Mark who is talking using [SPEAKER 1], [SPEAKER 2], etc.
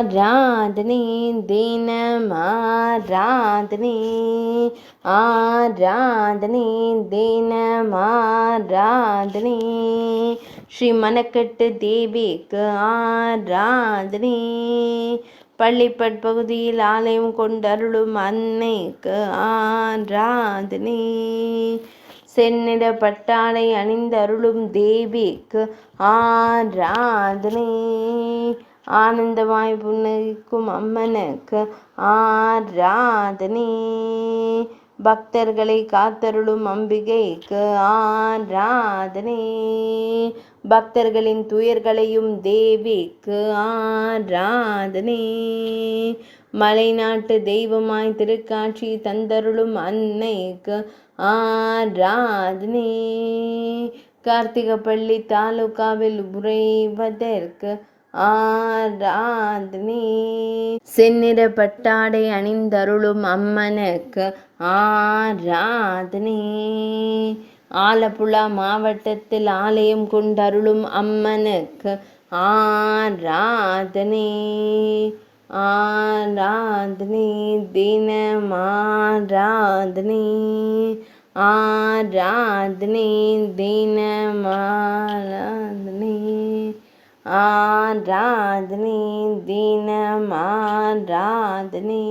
[SPEAKER 1] ஆராதனை தினம் ஆராதனை, ஆராதனை தினம் ஆராதனை, ஸ்ரீ மணக்கட்டு தேவிக்கு ஆராதனை, பள்ளிப்பட் பகுதியில் ஆலயம் கொண்டருளும் அன்னைக்கு ஆராதனை, செந்நிற பட்டாடை அணிந்தருளும் தேவிக்கு ஆராதனை, ஆனந்தமாய் புன்னகிக்கும் அம்மனுக்கு ஆராதனை, பக்தர்களை காத்தருளும் அம்பிகைக்கு ஆராதனை, பக்தர்களின் துயர்களையும் தேவிக்கு ஆராதனை, மலைநாட்டு தெய்வமாய் திருக்காட்சி தந்தருளும் அன்னைக்கு ஆராதனை, கார்த்திகப்பள்ளி தாலுகாவில் உறைவதற்கு ஆராதனை, செந்நிற பட்டாடை அணிந்தருளும் அம்மனுக்கு ஆராதனை, ஆலப்புழா மாவட்டத்தில் ஆலயம் கொண்டருளும் அம்மனுக்கு ஆராதனை, ஆராதனை தினம் ஆராதனை, ஆராதனை தினம் ஆராதனை, ஆராதனை தினம் ஆராதனை.